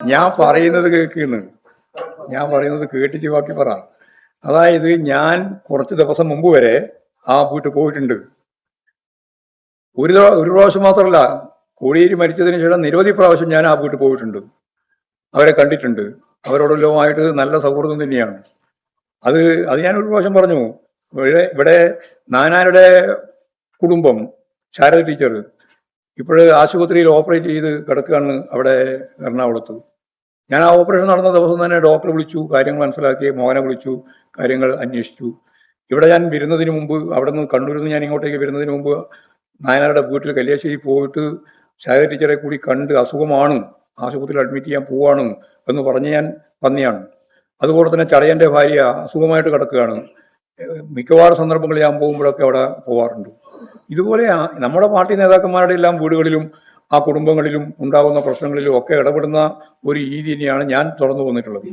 ഞാൻ പറയുന്നത് കേൾക്കുന്നു. ഞാൻ പറയുന്നത് കേട്ടിട്ട് ബാക്കി പറ. അതായത് ഞാൻ കുറച്ച് ദിവസം മുമ്പ് വരെ ആ വീട്ടിൽ പോയിട്ടുണ്ട്. ഒരു പ്രാവശ്യം മാത്രമല്ല, കോടിയേരി മരിച്ചതിന് ശേഷം നിരവധി പ്രാവശ്യം ഞാൻ ആ വീട്ടിൽ പോയിട്ടുണ്ട്. അവരെ കണ്ടിട്ടുണ്ട്. അവരോടെല്ലാമായിട്ട് നല്ല സൗഹൃദം തന്നെയാണ്. അത് അത് ഞാൻ ഒരു പ്രാവശ്യം പറഞ്ഞു. ഇവിടെ നാനാരുടെ കുടുംബം, ശാരദ ടീച്ചർ ഇപ്പോൾ ആശുപത്രിയിൽ ഓപ്പറേറ്റ് ചെയ്ത് കിടക്കുകയാണ് അവിടെ എറണാകുളത്ത്. ഞാൻ ആ ഓപ്പറേഷൻ നടന്ന ദിവസം തന്നെ ഡോക്ടറെ വിളിച്ചു, കാര്യങ്ങൾ മനസ്സിലാക്കി, മോഹനെ വിളിച്ചു, കാര്യങ്ങൾ അന്വേഷിച്ചു. ഇവിടെ ഞാൻ വരുന്നതിന് മുമ്പ്, അവിടെ നിന്ന് കണ്ണൂരിൽ നിന്ന് ഞാൻ ഇങ്ങോട്ടേക്ക് വരുന്നതിന് മുമ്പ് നായനാരുടെ വീട്ടിൽ കല്യാശ്ശേരി പോയിട്ട് ശാരദ ടീച്ചറെ കൂടി കണ്ട് അസുഖമാണ്, ആശുപത്രിയിൽ അഡ്മിറ്റ് ചെയ്യാൻ പോവാണ് എന്ന് പറഞ്ഞ് ഞാൻ വന്നെയാണ്. അതുപോലെ തന്നെ ചടയൻ്റെ ഭാര്യ അസുഖമായിട്ട് കിടക്കുകയാണ്. മിക്കവാറും സന്ദർഭങ്ങളിൽ ഞാൻ പോകുമ്പോഴൊക്കെ അവിടെ പോവാറുണ്ട്. ഇതുപോലെ നമ്മുടെ പാർട്ടി നേതാക്കന്മാരുടെ എല്ലാം വീടുകളിലും ആ കുടുംബങ്ങളിലും ഉണ്ടാകുന്ന പ്രശ്നങ്ങളിലും ഒക്കെ ഇടപെടുന്ന ഒരു രീതി തന്നെയാണ് ഞാൻ തുറന്നു വന്നിട്ടുള്ളത്.